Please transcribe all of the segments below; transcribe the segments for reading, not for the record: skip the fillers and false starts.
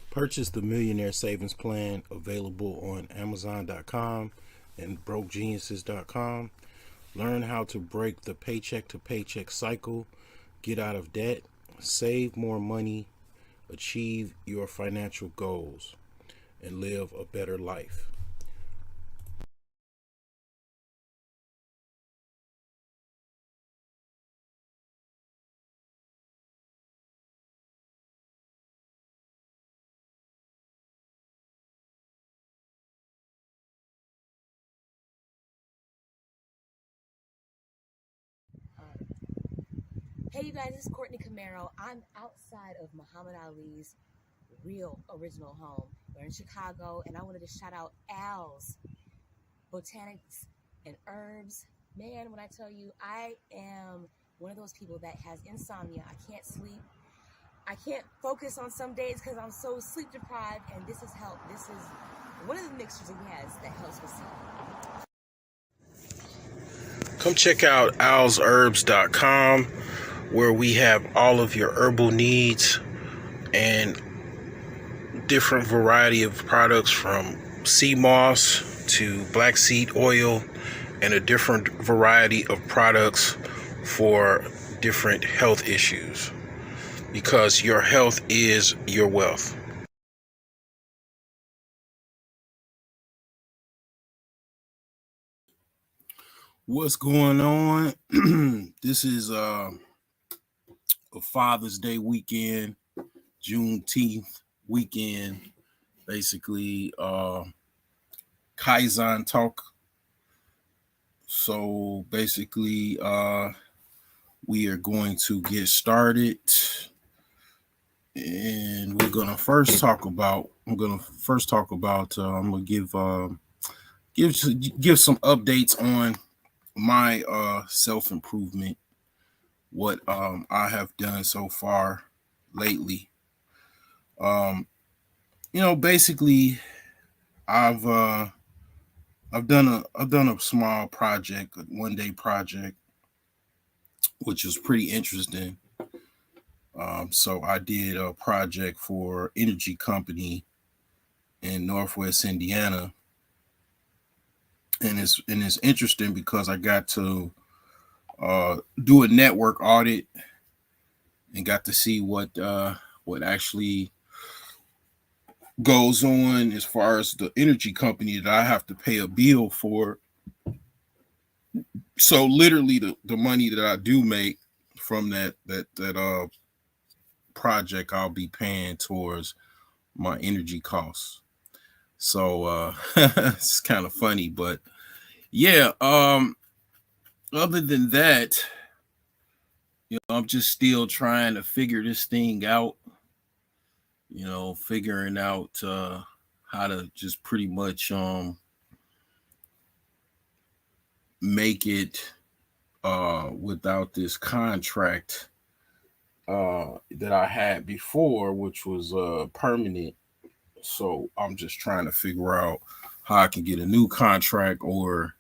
Purchase the Millionaire Savings Plan, available on Amazon.com and BrokeGeniuses.com. Learn how to break the paycheck to paycheck cycle, get out of debt, save more money, achieve your financial goals, and live a better life. Hey, you guys, this is Courtney Camaro. I'm outside of Muhammad Ali's real original home. We're in Chicago, and I wanted to shout out Al's Botanics and Herbs. Man, when I tell you, I am one of those people that has insomnia. I can't sleep. I can't focus on some days because I'm so sleep deprived, and this has helped. This is one of the mixtures he has that helps with sleep. Come check out owlsherbs.com, where we have all of your herbal needs and different variety of products, from sea moss to black seed oil, and a different variety of products for different health issues, because your health is your wealth. What's going on? This is a Father's Day weekend, Juneteenth weekend, basically Kaizen Talk. So basically, we are going to get started, and we're gonna first talk about. I'm gonna give some updates on my self improvement, what I have done so far lately. Um, basically, I've uh, I've done a small project, a 1 day project, which was pretty interesting. So I did a project for energy company in Northwest Indiana, and it's interesting because I got to do a network audit and got to see what actually goes on as far as the energy company that I have to pay a bill for. So literally the money that I do make from that project, I'll be paying towards my energy costs. So it's kind of funny, but yeah, other than that, I'm just still trying to figure this thing out, figuring out how to just pretty much make it without this contract that I had before, which was permanent. So I'm just trying to figure out how I can get a new contract or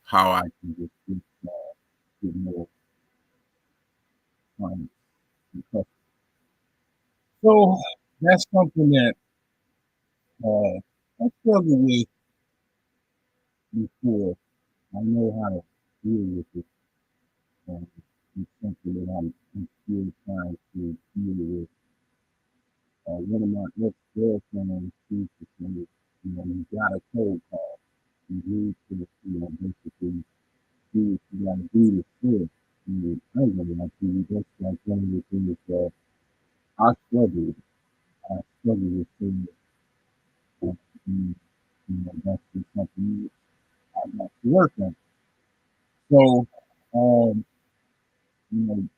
how I can get more money. So that's something that I struggled with before. I know how to deal with it. Um, it's something that I'm still trying to deal with. One of my ex-girlfriends used to say, you got a cold call. You need to, basically do what you got to do to fit. I ain't gonna lie to you. That's like one of the things that I struggle with. I struggle with things that, that's just something I got to work on. So, um, you know,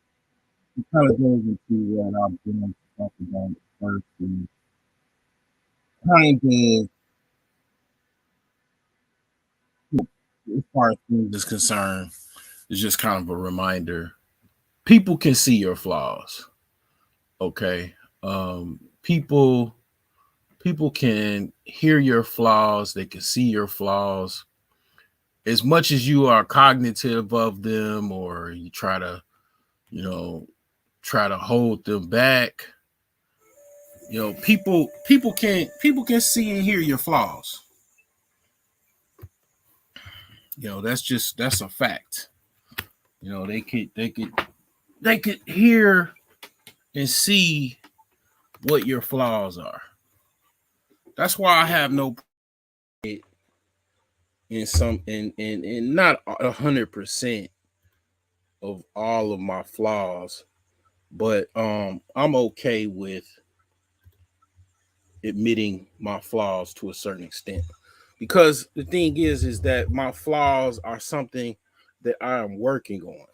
it kind of goes into what I'm going to talk about first, and kind of, as far as things is concerned, it's just kind of a reminder. People can see your flaws. Okay. People can hear your flaws, they can see your flaws. As much as you are cognitive of them, or you you know, try to hold them back, people can see and hear your flaws. That's a fact. They could hear and see what your flaws are. That's why I have no in not 100% of all of my flaws, but I'm okay with admitting my flaws to a certain extent, because the thing is that my flaws are something that I am working on.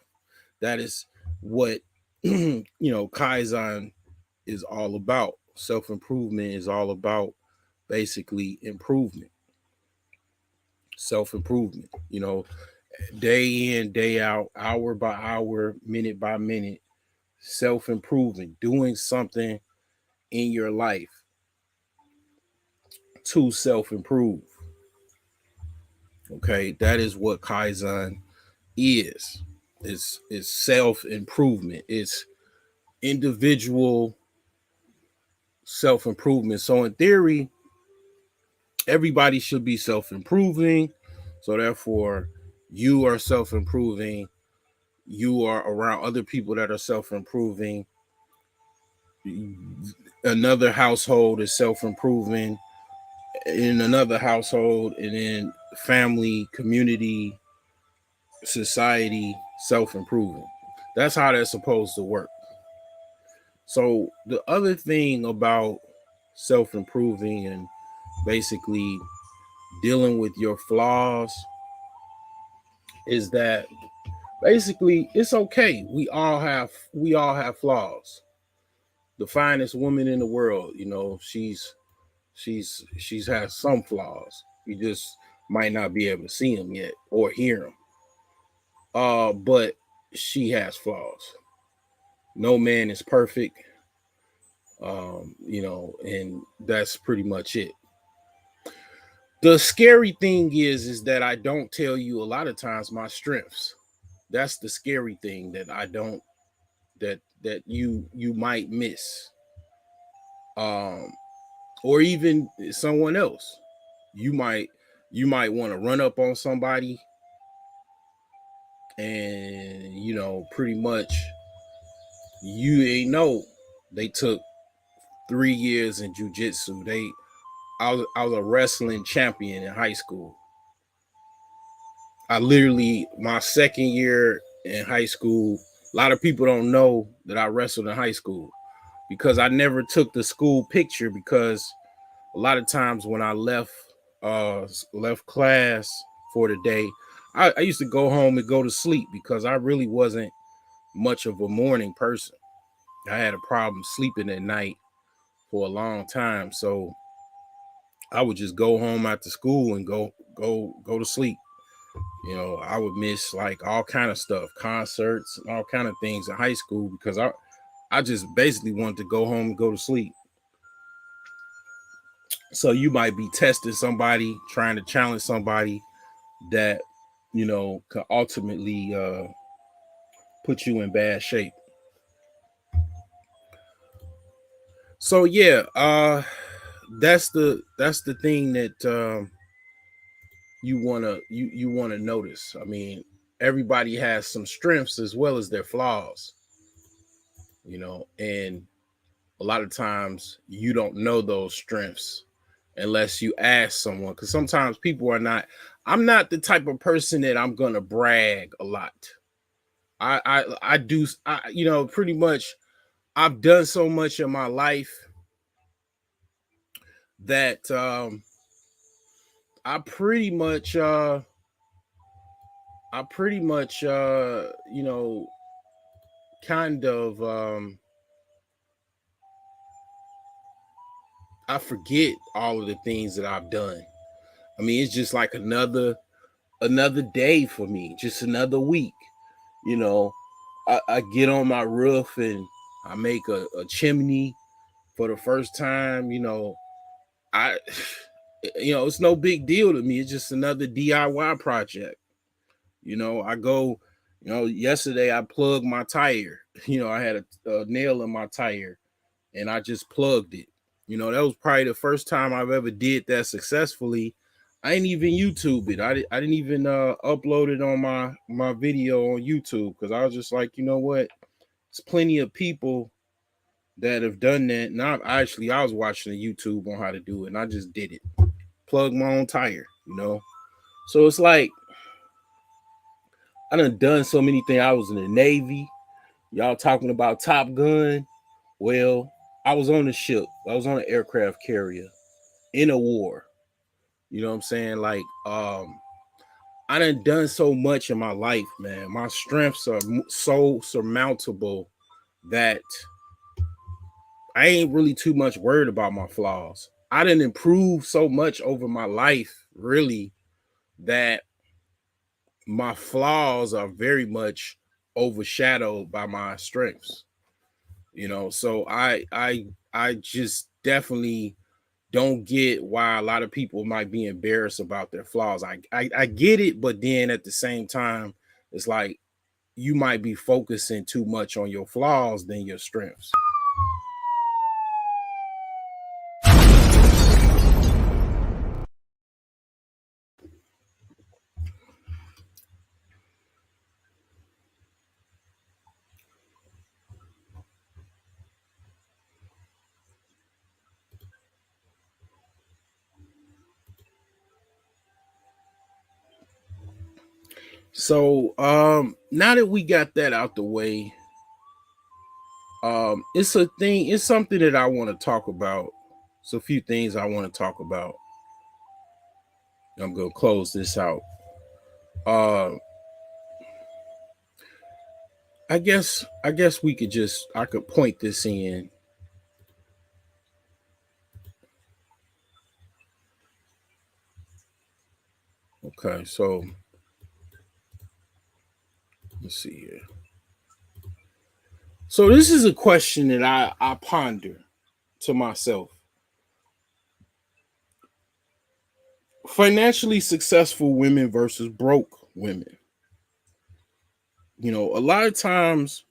That is what Kaizen is all about. Self improvement is all about basically improvement, self improvement. Day in, day out, hour by hour, minute by minute, self improvement, doing something in your life to self improve. Okay, that is what Kaizen is. It's self improvement. It's individual self improvement. So in theory, everybody should be self improving. So therefore, you are self improving. You are around other people that are self improving. Another household is self improving in another household, and then family, community, society, self improving. That's how that's supposed to work. So the other thing about self-improving and basically dealing with your flaws is that basically it's okay. We all have flaws. The finest woman in the world, she's has some flaws. You just might not be able to see them yet or hear them. But she has flaws. No man is perfect. And that's pretty much it. The scary thing is that I don't tell you a lot of times my strengths. That's the scary thing that I don't that you might miss. Um, or even someone else. You might you might want to run up on somebody and pretty much you ain't know they took 3 years in jujitsu. I was a wrestling champion in high school. I literally my second year in high school. A lot of people don't know that I wrestled in high school because I never took the school picture because a lot of times when I left class for the day, I used to go home and go to sleep because I really wasn't much of a morning person. I had a problem sleeping at night for a long time, so I would just go home after school and go to sleep. I would miss like all kind of stuff, concerts, and all kind of things in high school because I just basically wanted to go home and go to sleep. So you might be testing somebody, trying to challenge somebody that could ultimately put you in bad shape. So yeah, that's the thing that you wanna notice. I mean, everybody has some strengths as well as their flaws, and a lot of times you don't know those strengths unless you ask someone. Because sometimes people are not. I'm not the type of person that I'm gonna brag a lot. I do. Pretty much. I've done so much in my life that I pretty much kind of I forget all of the things that I've done. I mean, it's just like another day for me, just another week. You know, I get on my roof and I make a chimney for the first time. I it's no big deal to me. It's just another DIY project. I go, yesterday I plugged my tire. I had a nail in my tire and I just plugged it. That was probably the first time I've ever did that successfully. I didn't even YouTube it. I didn't even upload it on my video on YouTube because I was just like, you know what? There's plenty of people that have done that. And I was watching a YouTube on how to do it, and I just did it. Plug my own tire. So it's like I done so many things. I was in the Navy. Y'all talking about Top Gun. Well, I was on the ship. I was on an aircraft carrier in a war. You know what I'm saying? Like, I done so much in my life, man. My strengths are so surmountable that I ain't really too much worried about my flaws. I didn't improve so much over my life, really, that my flaws are very much overshadowed by my strengths. So I just definitely don't get why a lot of people might be embarrassed about their flaws. I get it, but then at the same time, it's like you might be focusing too much on your flaws than your strengths. So now that we got that out the way, It's a thing. It's something that I want to talk about. It's a few things I want to talk about. I'm gonna close this out. Uh, I guess we could just I could point this in. Okay, so let's see here. So this is a question that I ponder to myself. Financially successful women versus broke women. A lot of times,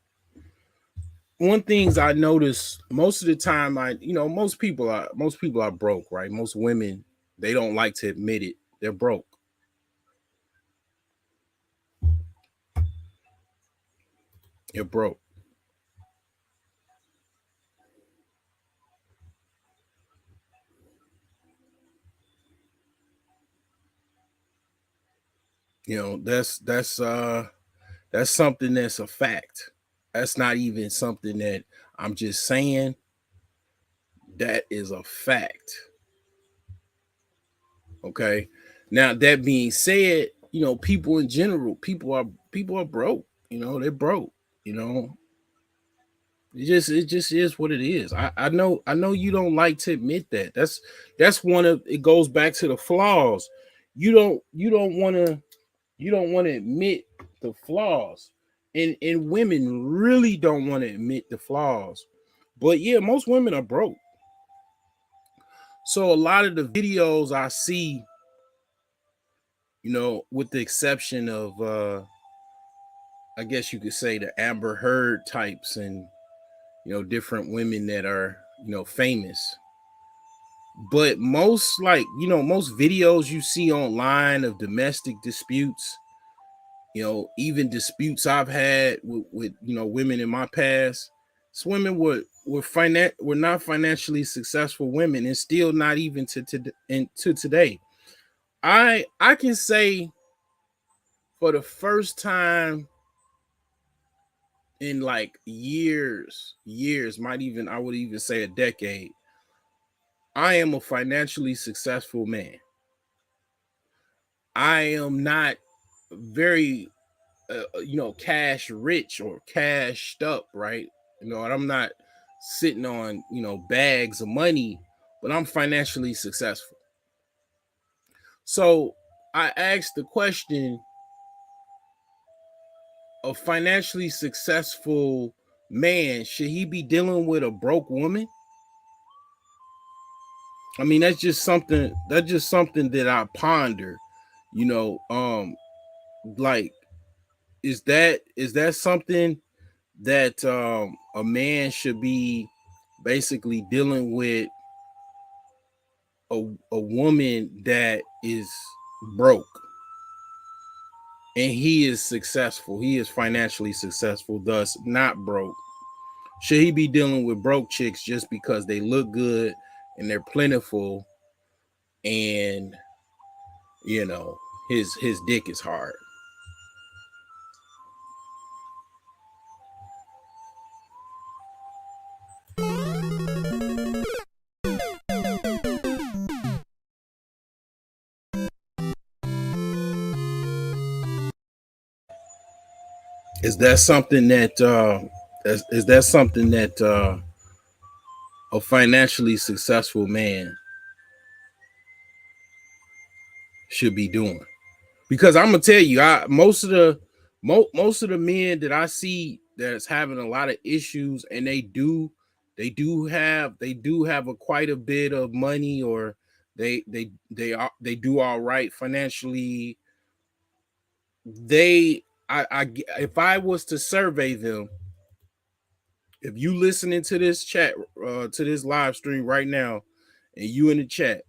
one things I notice most of the time, most people are broke, right? Most women, they don't like to admit it. They're broke. They're broke. That's something that's a fact. That's not even something that I'm just saying. That is a fact. Okay. Now that being said, people in general, people are broke. They're broke. You know, it just is what it is. I know you don't like to admit that. That's one of it goes back to the flaws. You don't want to admit the flaws. And women really don't want to admit the flaws. But yeah, most women are broke. So a lot of the videos I see, with the exception of I guess you could say the Amber Heard types and different women that are famous. But most videos you see online of domestic disputes, even disputes I've had with women in my past, some women were not financially successful women, and still not even to today. I can say for the first time in like years, I would even say a decade, I am a financially successful man. I am not very cash rich or cashed up, right? And I'm not sitting on bags of money, but I'm financially successful. So I asked the question: a financially successful man, should he be dealing with a broke woman? I mean, that's just something that I ponder. You know, like, is that something that a man should be basically dealing with a woman that is broke and he is successful, he is financially successful, thus not broke? Should he be dealing with broke chicks just because they look good and they're plentiful, and his dick is hard? Is that something that is that something that a financially successful man should be doing? Because I'm gonna tell you, I most of the men that I see that's having a lot of issues, and they do have a quite a bit of money, or they do all right financially. If I was to survey them, if you listening to this chat, to this live stream right now, and you in the chat,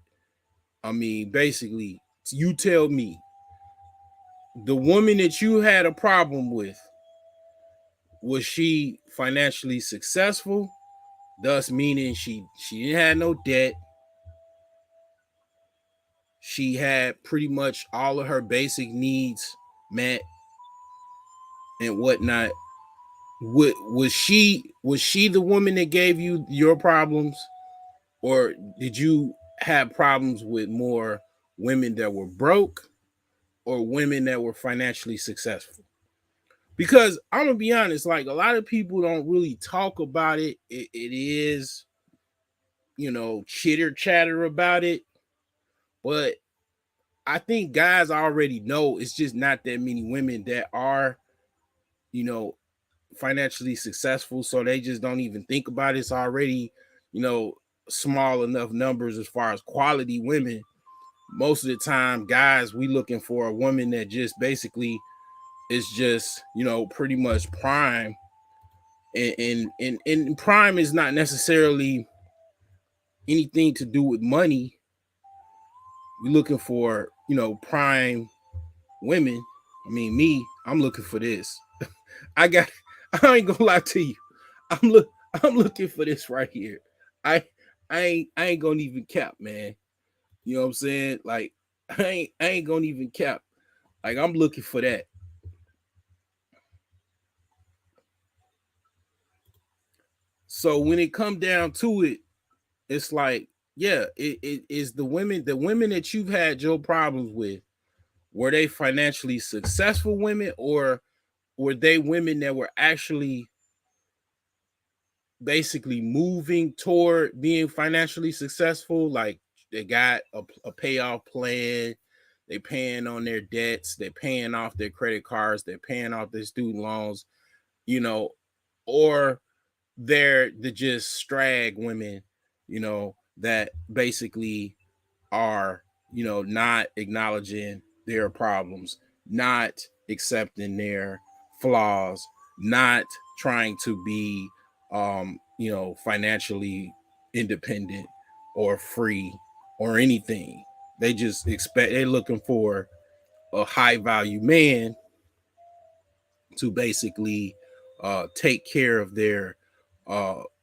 I mean, basically, you tell me, the woman that you had a problem with, was she financially successful? Thus meaning she didn't have no debt. She had pretty much all of her basic needs met and whatnot. Was she the woman that gave you your problems, or did you have problems with more women that were broke or women that were financially successful? Because I'm gonna be honest, like a lot of people don't really talk about it. It is, chitter chatter about it, but I think guys already know it's just not that many women that are, you know, financially successful, so they just don't even think about it. It's already, you know, small enough numbers as far as quality women. Most of the time, guys, we looking for a woman that just basically is just, pretty much prime. And prime is not necessarily anything to do with money. We're looking for, prime women. I mean, I'm looking for this. I got I ain't gonna lie to you. I'm look I'm looking for this right here. I I ain't gonna even cap, man. You know what I'm saying? Like I ain't gonna even cap. Like I'm looking for that. So when it come down to it, it's like, yeah, it is the women that you've had your problems with, were they financially successful women, or were they women that were actually basically moving toward being financially successful? Like they got a payoff plan, they paying on their debts, they're paying off their credit cards, they're paying off their student loans, you know, or they're the just strag women, that basically are, not acknowledging their problems, not accepting their flaws, not trying to be, financially independent or free or anything. They just expect, they're looking for a high value man to basically take care of their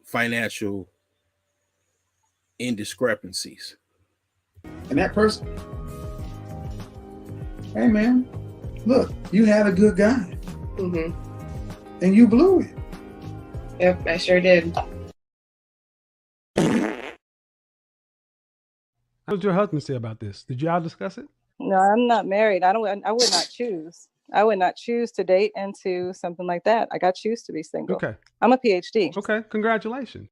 financial indiscrepancies. And that person, hey man, look, you had a good guy. Mm-hmm. And you blew it. Yep, I sure did. What does your husband say about this? Did y'all discuss it? No, I'm not married. I would not choose. I would not choose to date into something like that. I got choose to be single. Okay. I'm a PhD. Okay, congratulations.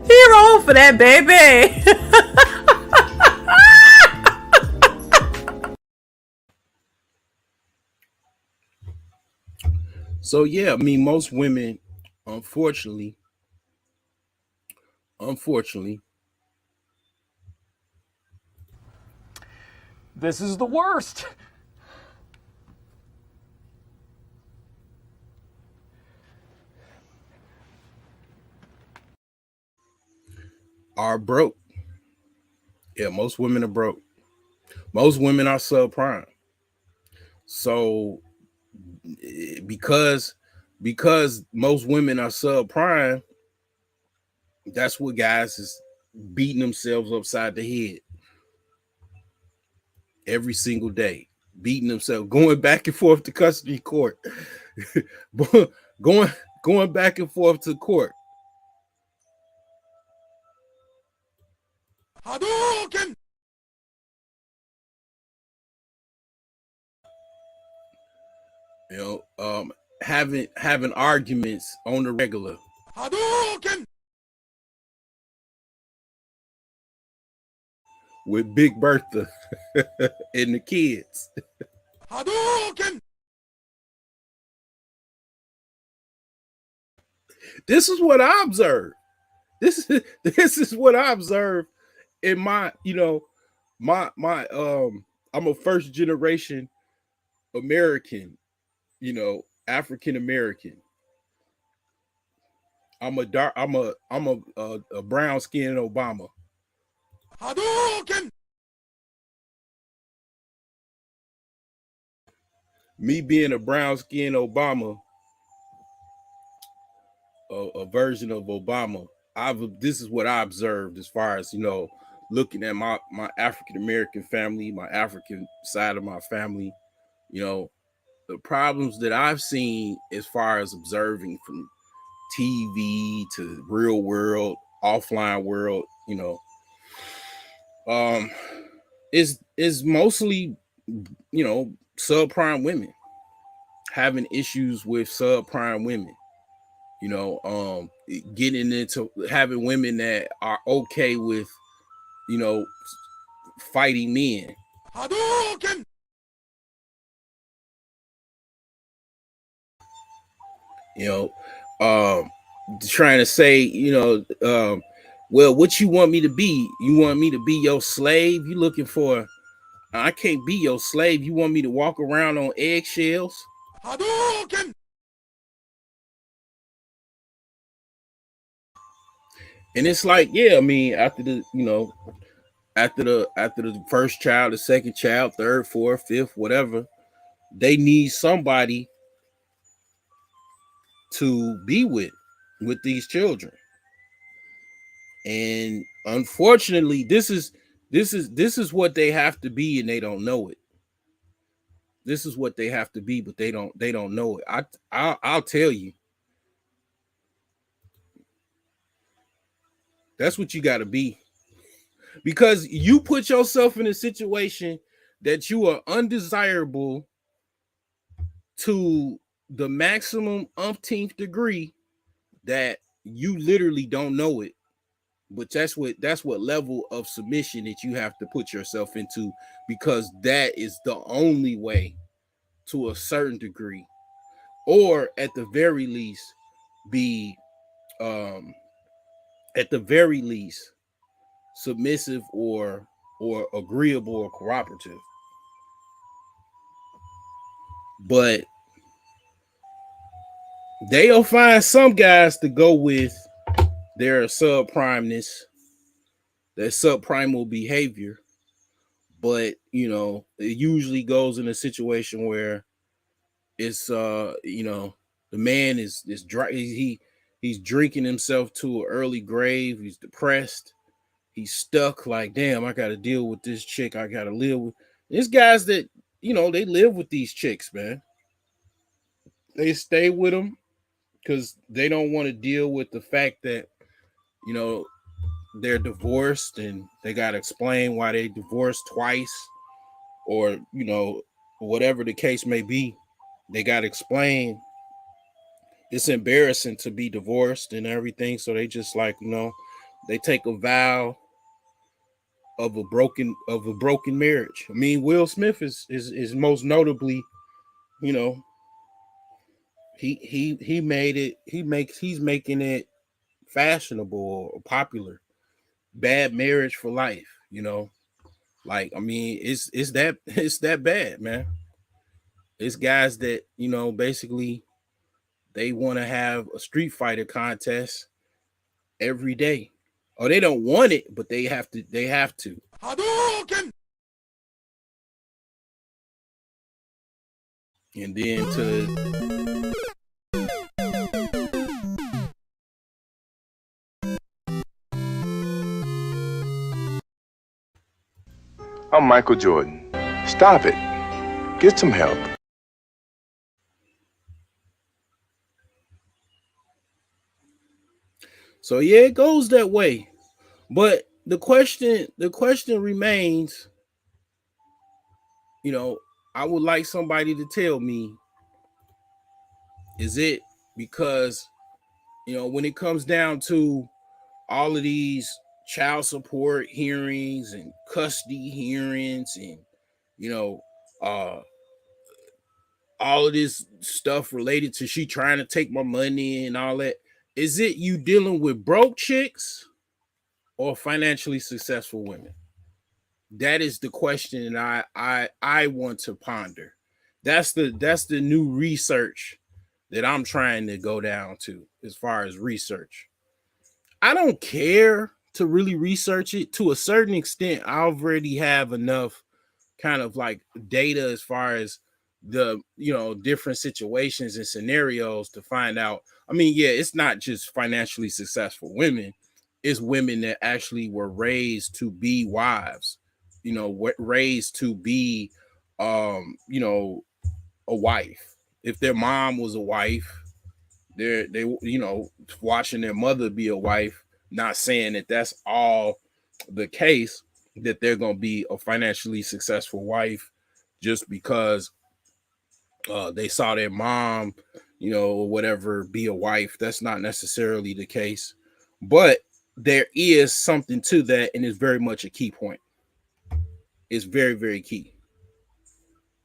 He rolled for that, baby. So yeah, I mean, most women, unfortunately, This is the worst. are broke. Yeah, most women are broke. Most women are subprime. So because most women are subprime, that's what guys is beating themselves upside the head every single day, beating themselves, going back and forth to custody court, going going back and forth to court. Hadouken! Having arguments on the regular. Hadouken! With Big Bertha and the kids. Hadouken! This is what I observed. This is what I observed in my, my I'm a first generation American, African American. I'm a brown skinned Obama. Hadouken! Me being a brown skinned Obama, a version of Obama. This is what I observed as far as, looking at my African American family, my African side of my family, you know, the problems that I've seen as far as observing from TV to real world, offline world, um, is mostly, subprime women having issues with subprime women. Getting into having women that are okay with, fighting men. Hadouken! You know, trying to say, well, what you want me to be? You want me to be your slave? You looking for? I can't be your slave. You want me to walk around on eggshells? Hadouken! And it's like, yeah, I mean, after the first child, the second child, third, fourth, fifth, whatever, they need somebody to be with these children. And unfortunately, this is what they have to be, and they don't know it. This is what they have to be, but they don't know it. I'll tell you. That's what you got to be. Because you put yourself in a situation that you are undesirable to the maximum umpteenth degree that you literally don't know it. But that's what level of submission that you have to put yourself into, because that is the only way, to a certain degree, or at the very least be at the very least submissive or agreeable or cooperative. But they'll find some guys to go with their subprimeness, their subprimal behavior. But it usually goes in a situation where it's the man is dry. He's drinking himself to an early grave. He's depressed. He's stuck. Like, damn, I got to deal with this chick. I got to live with. There's guys that they live with these chicks, man. They stay with them because they don't want to deal with the fact that they're divorced and they got to explain why they divorced twice, or whatever the case may be. They got to explain. It's embarrassing to be divorced and everything, so they just like they take a vow of a broken marriage. I mean, Will Smith is most notably, he made it. He's making it fashionable or popular. Bad marriage for life. Like, I mean, it's that bad, man. It's guys that basically they want to have a Street Fighter contest every day. Or they don't want it, but they have to. Hadouken! And then to I'm Michael Jordan. Stop it. Get some help. So yeah, it goes that way. But the question remains, I would like somebody to tell me, is it because, when it comes down to all of these child support hearings and custody hearings and, all of this stuff related to she trying to take my money and all that, is it you dealing with broke chicks or financially successful women? That is the question that I want to ponder. That's the new research that I'm trying to go down to as far as research. I don't care to really research it. To a certain extent, I already have enough kind of like data as far as the different situations and scenarios to find out. I mean, yeah, it's not just financially successful women. It's women that actually were raised to be wives, raised to be a wife. If their mom was a wife, they watching their mother be a wife. Not saying that that's all the case, that they're gonna be a financially successful wife just because they saw their mom, or whatever, be a wife. That's not necessarily the case, but there is something to that, and it's very much a key point. It's very, very key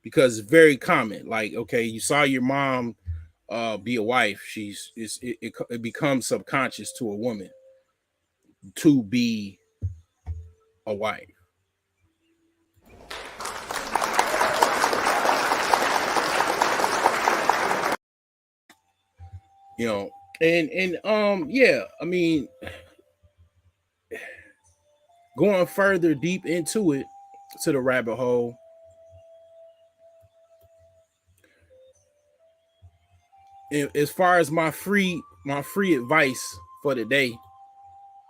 because it's very common. Like, okay, you saw your mom be a wife. It becomes subconscious to a woman to be a wife. Yeah, I mean, going further deep into it, to the rabbit hole, as far as my free advice for the day,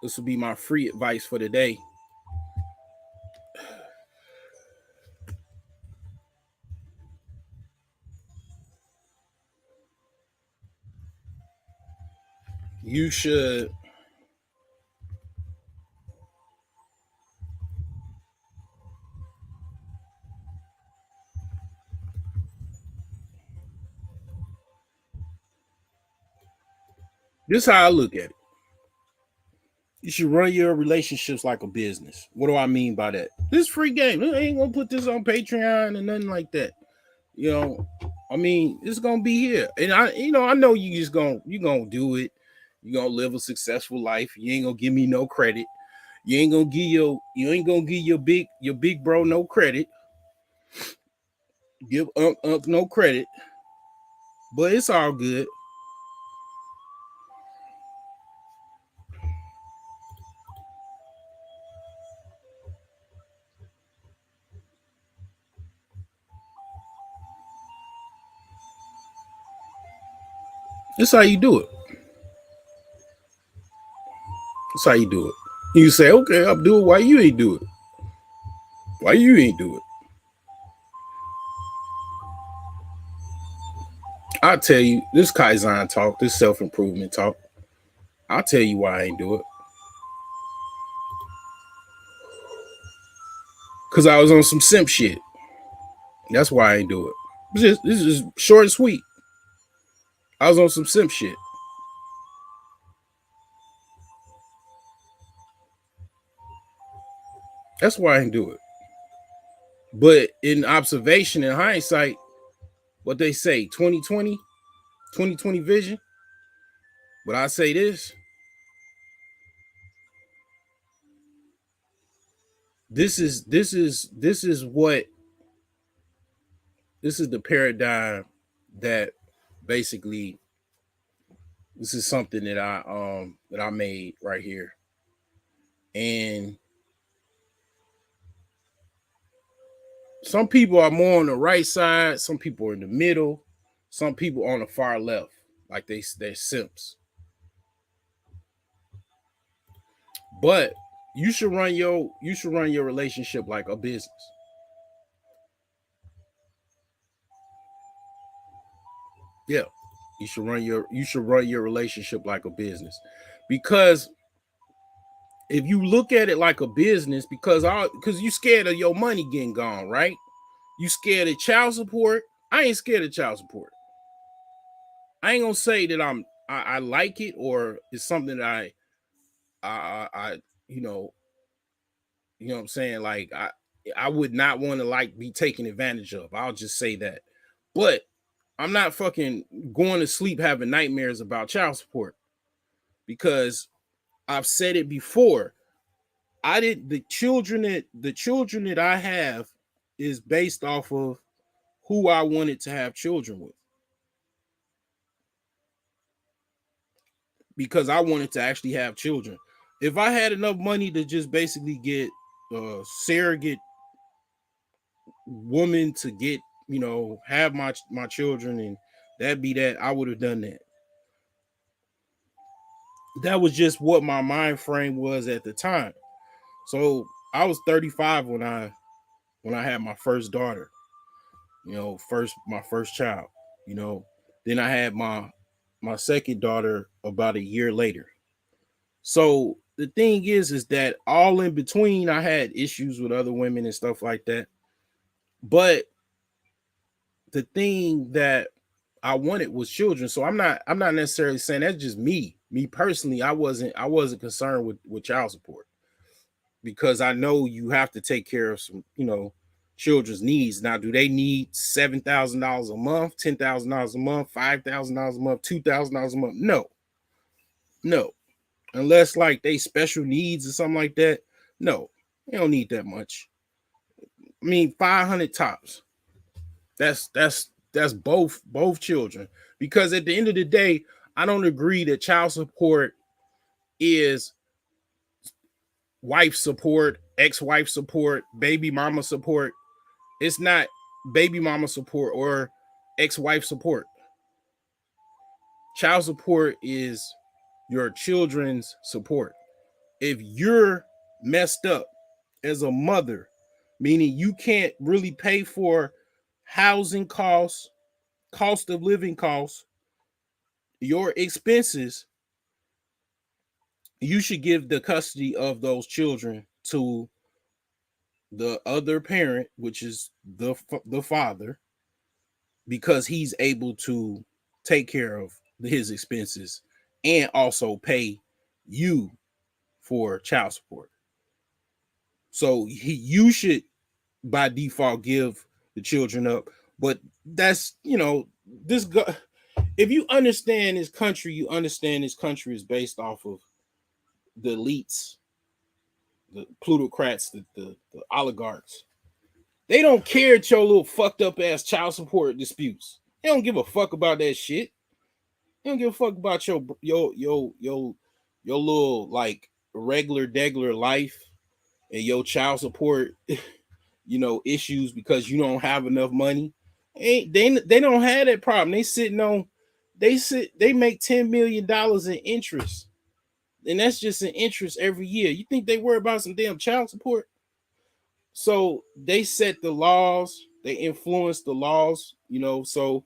this will be my free advice for the day. You should this is how I look at it. You should run your relationships like a business. What do I mean by that? This free game. I ain't gonna put this on Patreon and nothing like that. I mean, it's gonna be here. And I know you gonna do it. You're gonna live a successful life. You ain't gonna give me no credit. You ain't gonna give your big bro no credit. Give no credit. But it's all good. That's how you do it. That's how you do it. You say, okay, I'll do it. Why you ain't do it? Why you ain't do it? I'll tell you, this Kaizen talk, this self-improvement talk, I'll tell you why I ain't do it. Because I was on some simp shit. That's why I ain't do it. This is short and sweet. I was on some simp shit. That's why I didn't do it. But in observation and hindsight, what they say, 2020 vision. But I say this. This is the paradigm that basically this is something that I made right here. And some people are more on the right side, some people are in the middle, some people on the far left, like they're simps. But you should run your relationship like a business. Yeah. You should run your relationship like a business. Because if you look at it like a business, because you scared of your money getting gone, right? You scared of child support. I ain't scared of child support. I ain't gonna say that I like it or it's something that I you know what I'm saying? Like I would not want to like be taken advantage of. I'll just say that. But I'm not fucking going to sleep having nightmares about child support because I've said it before. The children that I have is based off of who I wanted to have children with. Because I wanted to actually have children. If I had enough money to just basically get a surrogate woman to get, have my children and that'd be that, I would have done that. That was just what my mind frame was at the time. So I was 35 when I had my first daughter. My first child, then I had my second daughter about a year later. So the thing is that all in between, I had issues with other women and stuff like that. But the thing that I wanted was children. So I'm not necessarily saying that's just me. Me personally, I wasn't concerned with child support because I know you have to take care of some, children's needs. Now, do they need $7,000 a month, $10,000 a month, $5,000 a month, $2,000 a month? No, no. Unless like they special needs or something like that. No, they don't need that much. I mean, 500 tops. That's both children. Because at the end of the day, I don't agree that child support is wife support, ex-wife support, baby mama support. It's not baby mama support or ex-wife support. Child support is your children's support. If you're messed up as a mother, meaning you can't really pay for housing costs, cost of living costs, your expenses, you should give the custody of those children to the other parent, which is the father, because he's able to take care of his expenses and also pay you for child support. So you should by default give the children up. But that's, this if you understand this country, you understand this country is based off of the elites, the plutocrats, the oligarchs. They don't care at your little fucked up ass child support disputes. They don't give a fuck about that shit. They don't give a fuck about your little like regular degular life and your child support, issues because you don't have enough money. They don't have that problem. They make $10 million in interest. And that's just an interest every year. You think they worry about some damn child support? So they set the laws, they influence the laws, so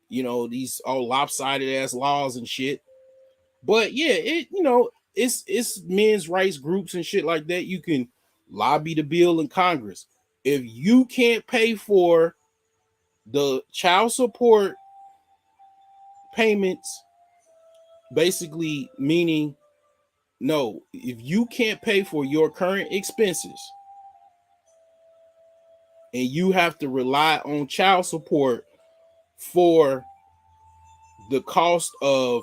these all lopsided ass laws and shit. But yeah, it's men's rights groups and shit like that. You can lobby the bill in Congress. If you can't pay for the child support payments, basically meaning no, if you can't pay for your current expenses and you have to rely on child support for the cost of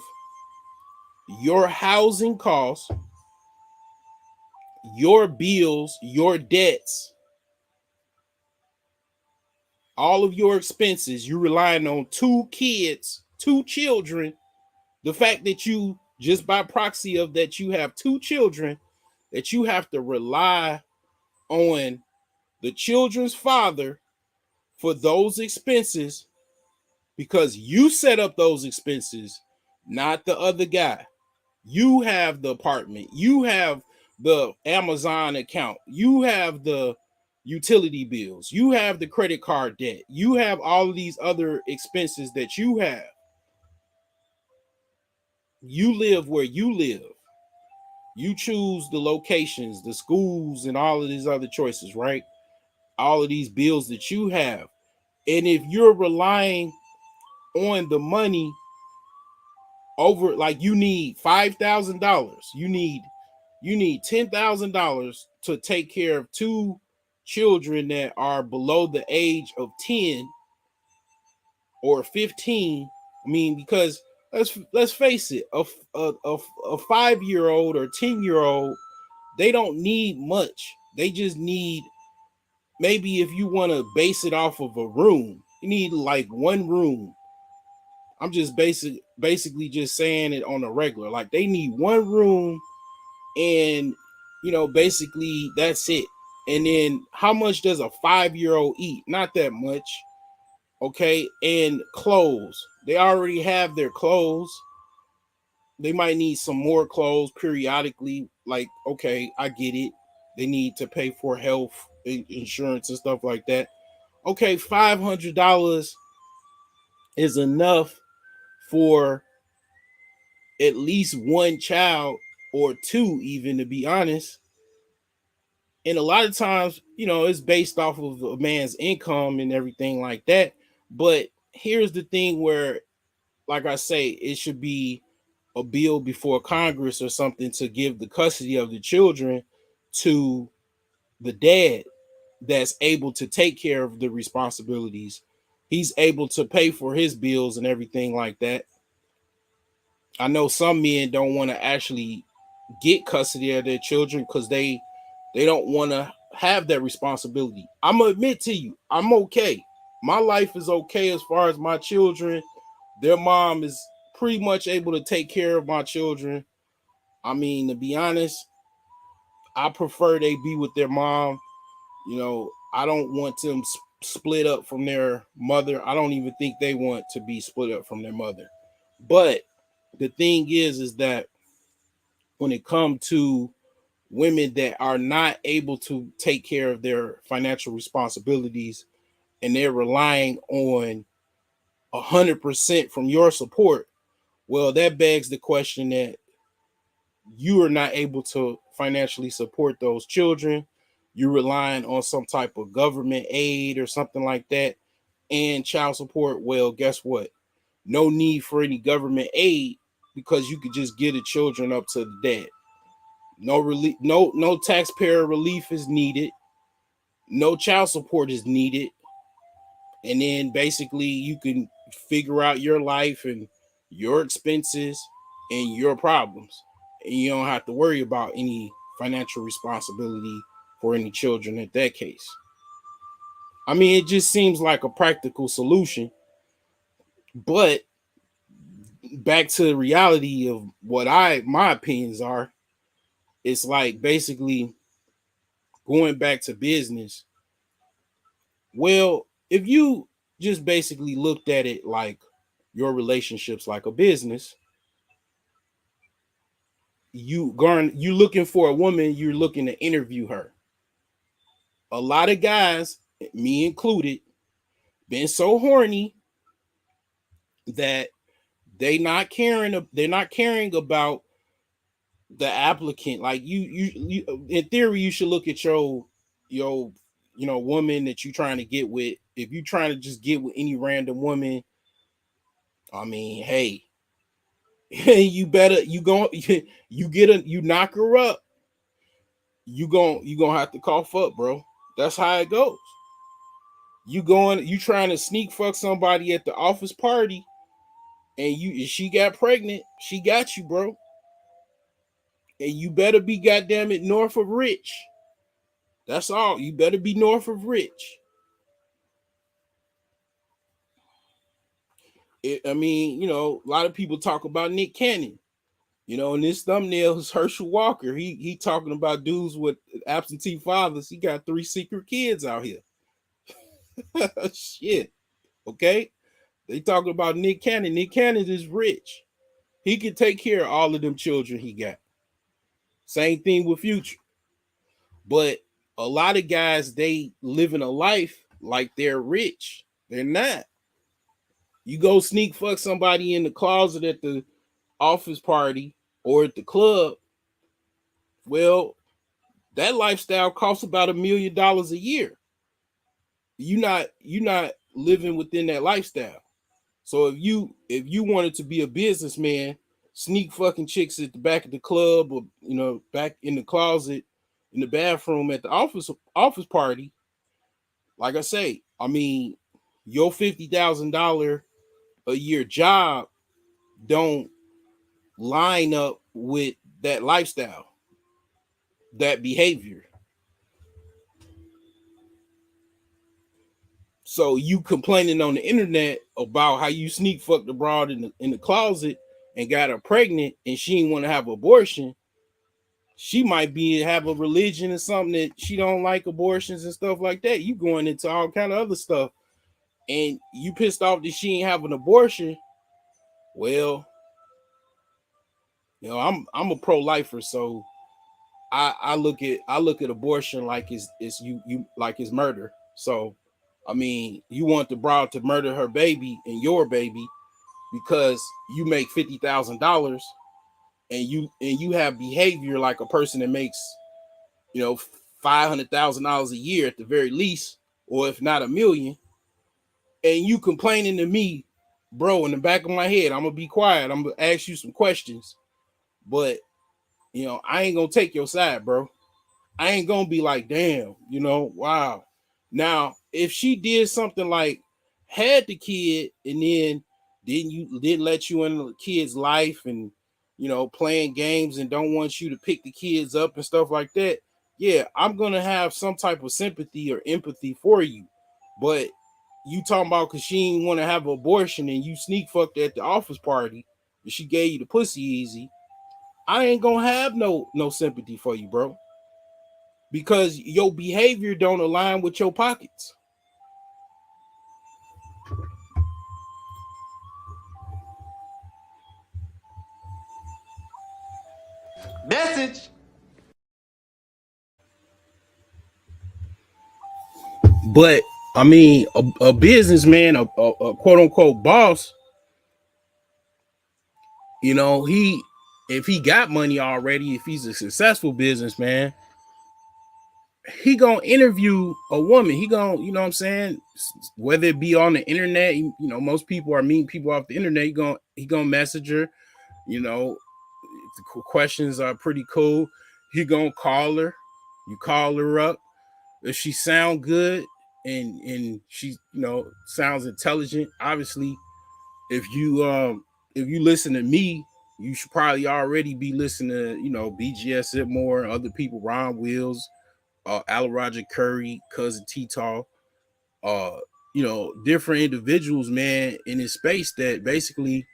your housing costs, your bills, your debts, all of your expenses, you're relying on two children. The fact that you, just by proxy of that, you have two children, that you have to rely on the children's father for those expenses because you set up those expenses, not the other guy. You have the apartment, you have the Amazon account, you have the utility bills, you have the credit card debt, you have all of these other expenses that you have. You live where you live. You choose the locations, the schools, and all of these other choices, right? All of these bills that you have. And if you're relying on the money over, like you need $5,000, you need $10,000 to take care of two children that are below the age of 10 or 15. I mean, because let's face it, a 5-year-old or 10-year-old, they don't need much. They just need, maybe if you want to base it off of a room, you need like one room. I'm just basically just saying it on a regular. Like they need one room and basically that's it. And then how much does a 5-year-old eat? Not that much. Okay. And clothes. They already have their clothes. They might need some more clothes periodically. Like, okay, I get it. They need to pay for health insurance and stuff like that. okay, $500 is enough for at least one child or two, even, to be honest. And a lot of times, it's based off of a man's income and everything like that. But here's the thing where, like I say, it should be a bill before Congress or something to give the custody of the children to the dad that's able to take care of the responsibilities. He's able to pay for his bills and everything like that. I know some men don't want to actually get custody of their children because they don't want to have that responsibility. I'm gonna admit to you, I'm okay. My life is okay as far as my children. Their mom is pretty much able to take care of my children. I mean, to be honest, I prefer they be with their mom. I don't want them split up from their mother. I don't even think they want to be split up from their mother. But the thing is that when it comes to women that are not able to take care of their financial responsibilities and they're relying on 100% from your support, well, that begs the question that you are not able to financially support those children. You're relying on some type of government aid or something like that and child support. Well, guess what? No need for any government aid because you could just get the children up to the dad. No relief, no taxpayer relief is needed. No child support is needed. And then basically you can figure out your life and your expenses and your problems. And you don't have to worry about any financial responsibility for any children in that case. I mean, it just seems like a practical solution. But back to the reality of what my opinions are, it's like basically going back to business. Well, if you just basically looked at it like your relationships like a business, you looking for a woman, you're looking to interview her. A lot of guys, me included, been so horny that they're not caring about the applicant. Like you in theory, you should look at your woman that you're trying to get with. If you're trying to just get with any random woman, I mean, hey, you knock her up, you gonna have to cough up, bro. That's how it goes. You trying to sneak fuck somebody at the office party, and she got pregnant, she got you, bro. And you better be goddamn it north of rich. That's all. You better be north of rich. I mean, a lot of people talk about Nick Cannon. In this thumbnail is Herschel Walker. He talking about dudes with absentee fathers. He got 3 secret kids out here. Shit. Okay. They talking about Nick Cannon. Nick Cannon is rich. He can take care of all of them children he got. Same thing with Future. But a lot of guys, they living a life like they're rich. They're not. You go sneak fuck somebody in the closet at the office party or at the club. Well, that lifestyle costs about $1 million a year. You're not living within that lifestyle. So if you wanted to be a businessman, sneak fucking chicks at the back of the club or back in the closet, in the bathroom at the office party, like I say, I mean, your $50,000 a year job don't line up with that lifestyle, that behavior. So you complaining on the internet about how you sneak fucked abroad in the closet and got her pregnant and she didn't want to have an abortion. She might have a religion or something that she don't like abortions and stuff like that. You going into all kind of other stuff and you pissed off that she ain't have an abortion. Well, I'm a pro-lifer, so I look at abortion like it's like it's murder. So I mean, you want the broad to murder her baby and your baby because you make $50,000 and you have behavior like a person that makes, $500,000 a year at the very least, or if not $1 million, and you complaining to me, bro. In the back of my head, I'm gonna be quiet. I'm gonna ask you some questions, but I ain't gonna take your side, bro. I ain't gonna be like, damn, wow. Now, if she did something like had the kid and then didn't let you in the kid's life and playing games and don't want you to pick the kids up and stuff like that, yeah, I'm gonna have some type of sympathy or empathy for you. But you talking about because she ain't want to have an abortion and you sneak fucked at the office party and she gave you the pussy easy, I ain't gonna have no sympathy for you, bro, because your behavior don't align with your pockets. Message. But I mean, a businessman, a quote unquote boss, if he got money already, if he's a successful businessman, he gonna interview a woman. He gonna, what I'm saying, whether it be on the internet, most people are meeting people off the internet. He gonna message her. If the questions are pretty cool, he gonna call her. You call her up. If she sound good and she sounds intelligent, obviously, if you listen to me, you should probably already be listening to BGS Itmore, other people, Ron Wills, Al Roger Curry, Cousin T-Tall, different individuals, man, in this space that basically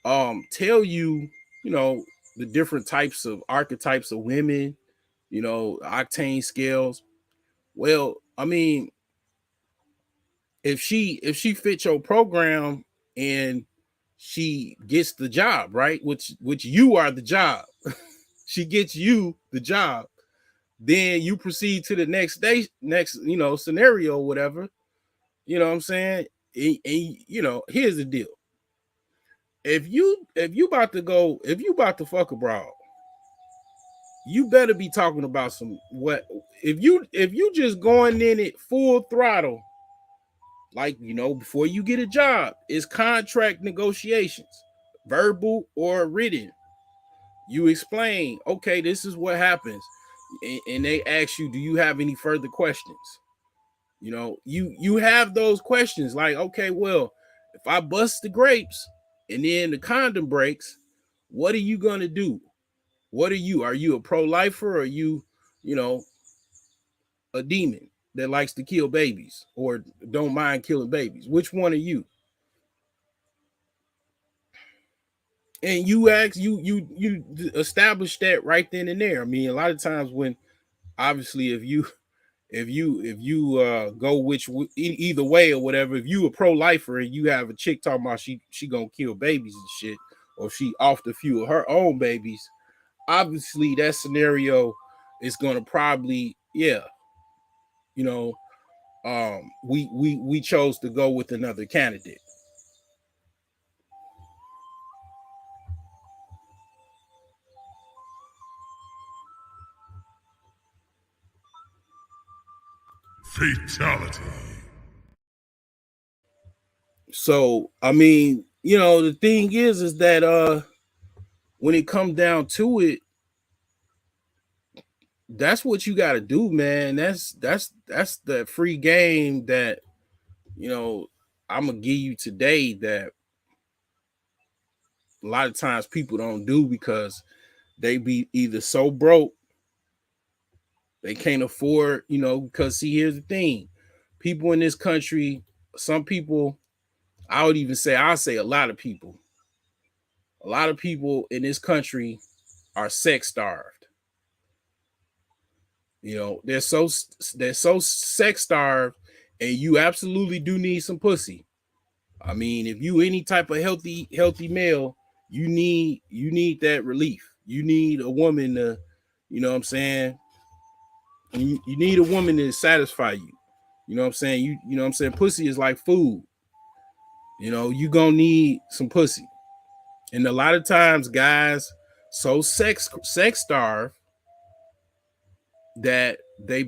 tell you, the different types of archetypes of women, octane scales. Well, I mean, if she fits your program and she gets the job, right? Which you are the job. She gets you the job. Then you proceed to the next scenario, whatever. You know what I'm saying? And here's the deal. If you about to fuck abroad, you better be talking about if you just going in it full throttle, like before you get a job, it's contract negotiations, verbal or written. You explain, okay, this is what happens, and they ask you, do you have any further questions? You have those questions like, okay, well, if I bust the grapes and then the condom breaks, what are you gonna do? What are you? Are you a pro-lifer, or are you, a demon that likes to kill babies or don't mind killing babies? Which one are you? And you establish that right then and there. I mean, a lot of times when, obviously, if you go either way or whatever, if you a pro-lifer and you have a chick talking about she gonna kill babies and shit, or she off the few of her own babies, obviously that scenario is gonna probably, we chose to go with another candidate. Fatality. So I mean, the thing is that when it comes down to it, that's what you got to do, man. That's the free game that I'm gonna give you today, that a lot of times people don't do because they be either so broke they can't afford, because see, here's the thing. People in this country, some people, I'll say a lot of people in this country are sex starved. They're so sex starved, and you absolutely do need some pussy. I mean, if you any type of healthy male, you need that relief. You need a woman to, you know what I'm saying? You need a woman to satisfy you. You know what I'm saying? You know what I'm saying? Pussy is like food. You know, you gonna need some pussy. And a lot of times guys so sex starved that they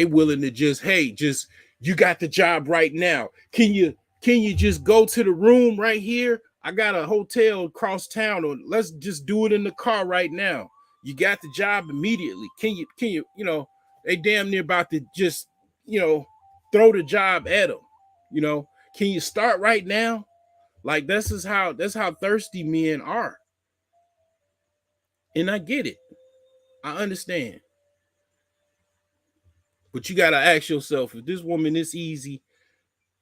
willing to just, hey, just you got the job right now. Can you just go to the room right here? I got a hotel across town, or let's just do it in the car right now. You got the job immediately. Can you, they damn near about to just, throw the job at them. Can you start right now? Like that's how thirsty men are. And I get it. I understand. But you gotta ask yourself, if this woman this easy,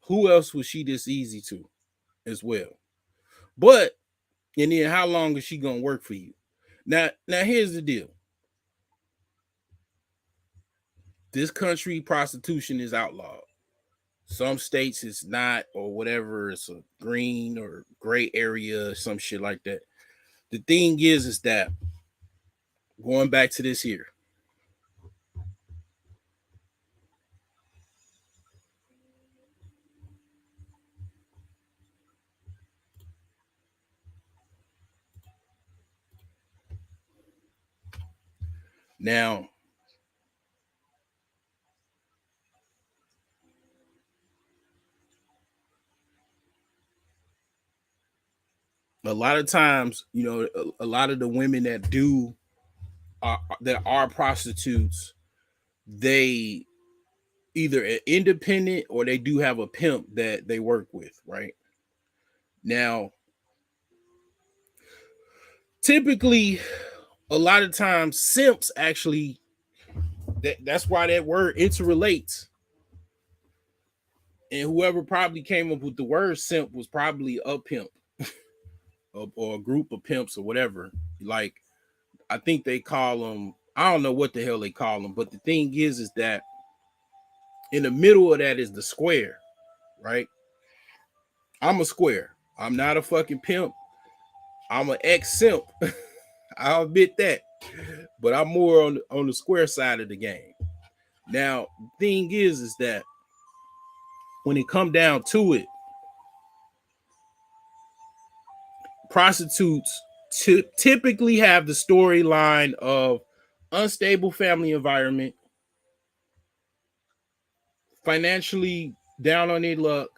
who else was she this easy to as well? But and then how long is she gonna work for you? Now here's the deal. This country, prostitution is outlawed. Some states it's not, or whatever, it's a green or gray area, or some shit like that. The thing is that going back to this here. Now, a lot of times, a lot of the women that are prostitutes, they either independent or they do have a pimp that they work with, right? Now, typically, a lot of times simps actually, that's why that word interrelates. And whoever probably came up with the word simp was probably a pimp or a group of pimps or whatever. Like, I think they call them, I don't know what the hell they call them, but the thing is that in the middle of that is the square, right? I'm a square. I'm not a fucking pimp. I'm an ex-simp. I'll admit that. But I'm more on the square side of the game. Now, the thing is that when it come down to it, prostitutes typically have the storyline of unstable family environment, financially down on their luck,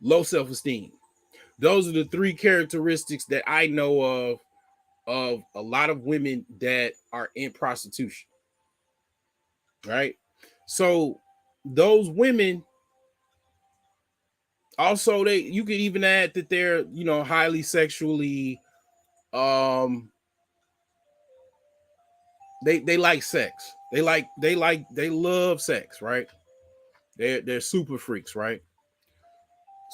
low self-esteem. Those are the three characteristics that I know of a lot of women that are in prostitution. Right? So those women also, you could even add that they're, highly sexually they like sex. They love sex, right? They're super freaks, right?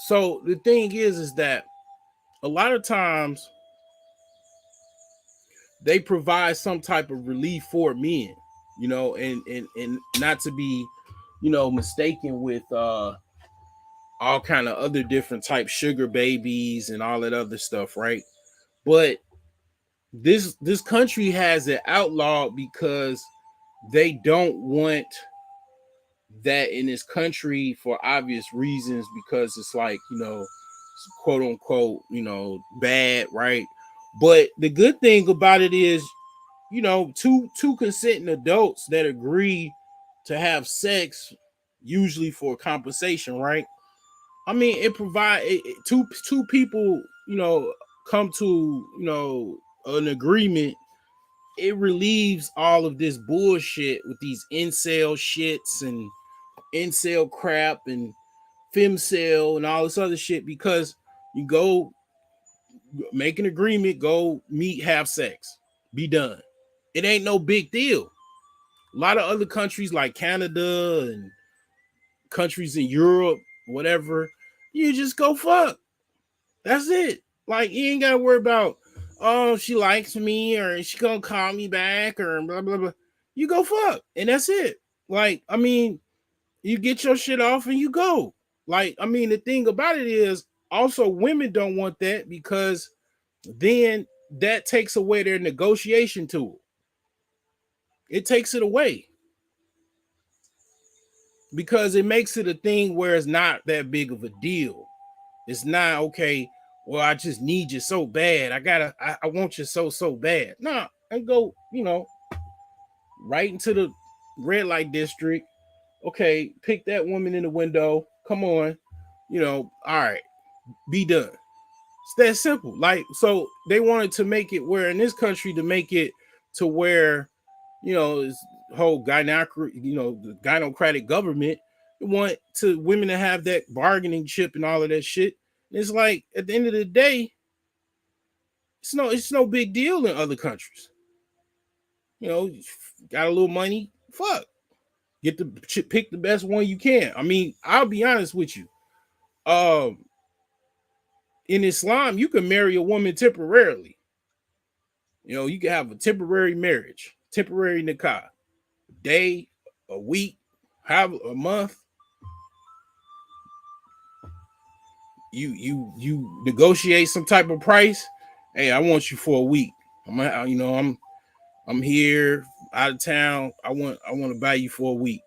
So the thing is that a lot of times they provide some type of relief for men, and not to be, mistaken with all kind of other different type sugar babies and all that other stuff, right? But this country has it outlawed because they don't want that in this country for obvious reasons, because it's like, quote unquote, bad, right? But the good thing about it is, two consenting adults that agree to have sex, usually for compensation, right? I mean, it provide two people, come to, an agreement. It relieves all of this bullshit with these incel shits and incel crap and femcel and all this other shit, because you go make an agreement, go meet, have sex, be done. It ain't no big deal. A lot of other countries like Canada and countries in Europe, whatever, you just go fuck. That's it. Like, you ain't gotta worry about, oh, she likes me or she gonna call me back or blah blah blah. You go fuck, and that's it. Like, I mean, you get your shit off and you go. Like, I mean, the thing about it is also women don't want that, because then that takes away their negotiation tool. It takes it away. because it makes it a thing where it's not that big of a deal. It's not okay. Well, I just need you so bad. I want you so bad. Nah, and go, right into the red light district. Okay, pick that woman in the window. Come on, all right, be done. It's that simple. Like, so they wanted to make it where in this country to make it to where, this whole the gynocratic government want to women to have that bargaining chip and all of that shit. And it's like at the end of the day, it's no big deal in other countries. Got a little money, fuck. Get the pick the best one you can. I mean, I'll be honest with you. In Islam, you can marry a woman temporarily. You can have a temporary marriage, temporary nikah, a day, a week, have a month. You negotiate some type of price. Hey, I want you for a week. I'm here out of town. I want to buy you for a week.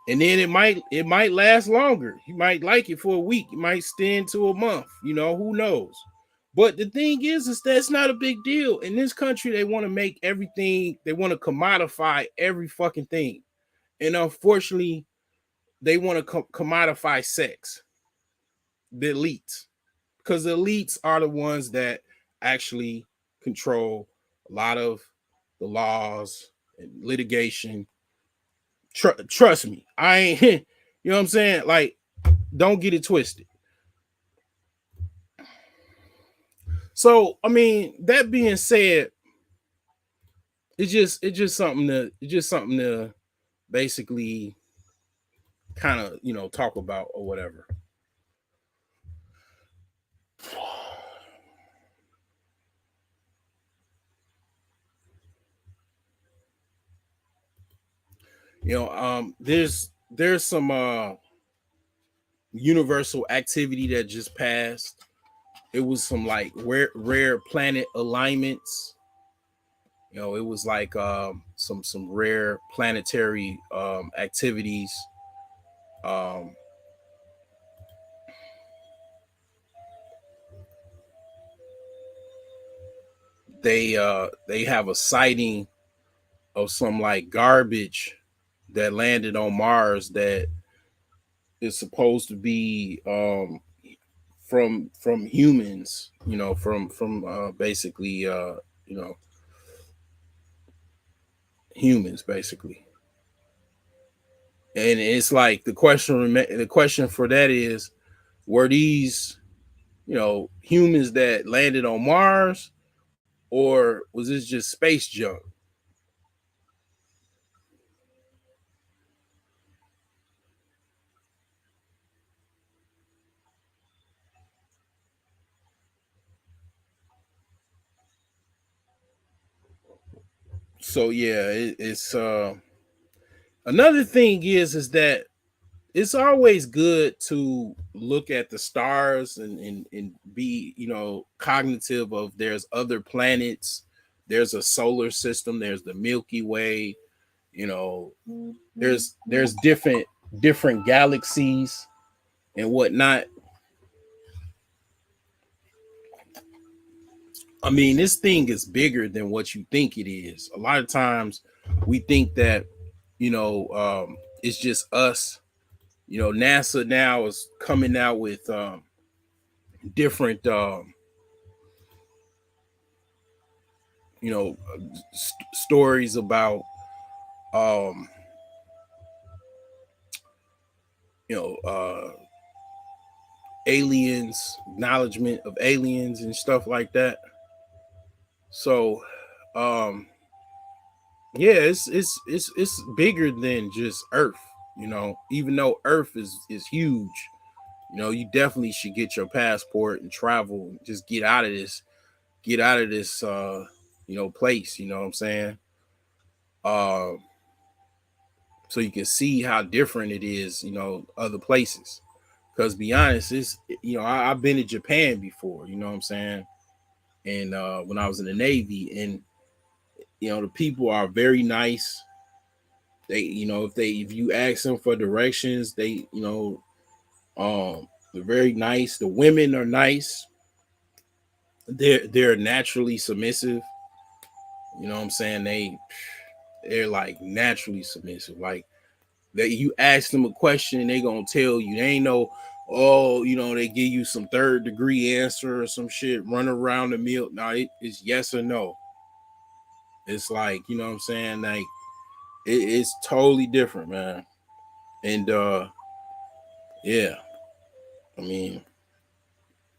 And then it might last longer. You might like it for a week. You might extend to a month. Who knows? But the thing is that's not a big deal. In this country, they want to make everything, they want to commodify every fucking thing. And unfortunately, they want to commodify sex. The elites. Because the elites are the ones that actually control a lot of the laws and litigation. Trust me, I ain't, you know what I'm saying? Like, don't get it twisted. So, I mean, that being said, it's just something to basically kind of, talk about or whatever. There's some universal activity that just passed. It was some like rare planet alignments. It was like some rare planetary activities. They have a sighting of some like garbage that landed on Mars that is supposed to be from humans, from basically humans basically. And it's like the question for that is, were these humans that landed on Mars, or was this just space junk? So yeah, it's another thing is that it's always good to look at the stars and be cognitive of there's other planets, there's a solar system, there's the Milky Way, there's different galaxies and whatnot. I mean, this thing is bigger than what you think it is. A lot of times we think that it's just us. NASA now is coming out with different stories about aliens, acknowledgement of aliens and stuff like that. So yeah, it's bigger than just Earth, even though Earth is huge. You definitely should get your passport and travel, just get out of this place, you know what I'm saying? So you can see how different it is, other places. Because be honest, it's I've been to Japan before, you know what I'm saying? And when I was in the Navy, and the people are very nice. if you ask them for directions, they're very nice. The women are nice. They're naturally submissive. You know what I'm saying? They're like naturally submissive. Like that you ask them a question and they gonna tell you. They ain't no, they give you some third degree answer or some shit, run around the mill. No, it's yes or no. It's like, you know what I'm saying? Like it's totally different, man. And yeah, I mean,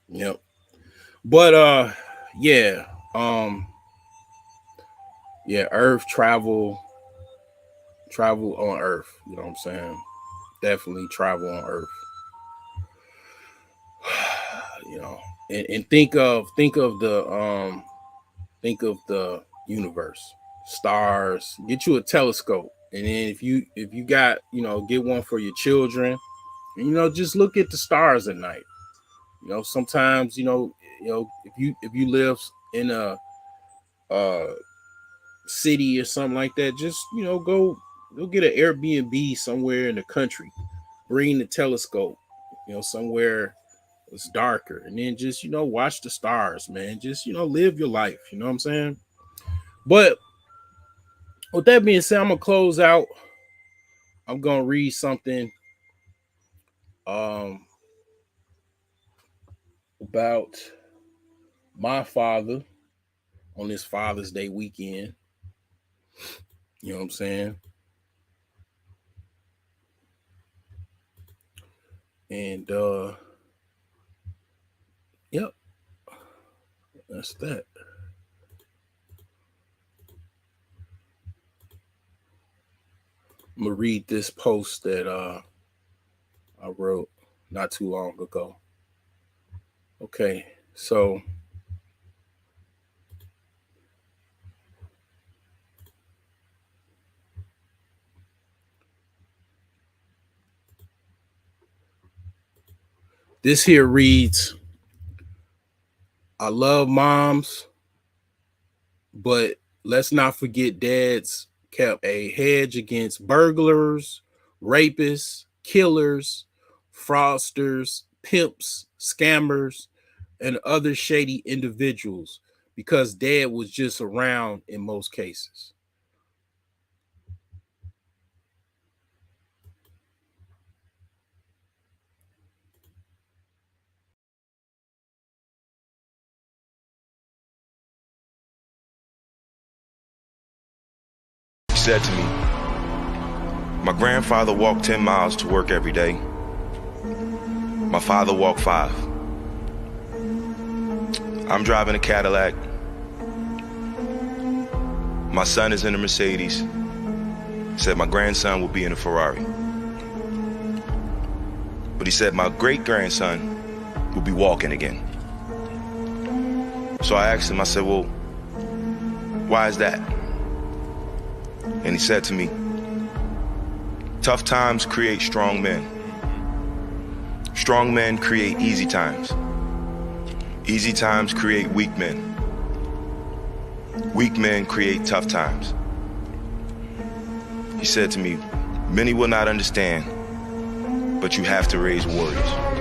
yep. But yeah, Earth travel on Earth. You know what I'm saying? Definitely travel on Earth. You know, and think of the universe, stars. Get you a telescope, and then if you got, get one for your children, and just look at the stars at night. Sometimes if you live in a city or something like that, just go get an Airbnb somewhere in the country, bring the telescope, somewhere it's darker, and then just watch the stars, man. Just live your life. You know what I'm saying? But with that being said, I'm gonna close out. I'm gonna read something about my father on this Father's Day weekend. You know what I'm saying? And yep, that's that. I'm gonna read this post that I wrote not too long ago. Okay, so this here reads, I love moms, but let's not forget dads kept a hedge against burglars, rapists, killers, fraudsters, pimps, scammers, and other shady individuals because dad was just around in most cases. He said to me, my grandfather walked 10 miles to work every day. My father walked 5. I'm driving a Cadillac. My son is in a Mercedes. He said my grandson will be in a Ferrari. But he said my great-grandson will be walking again. So I asked him, I said, well, why is that? And he said to me, tough times create strong men. Strong men create easy times. Easy times create weak men. Weak men create tough times. He said to me, many will not understand, but you have to raise warriors.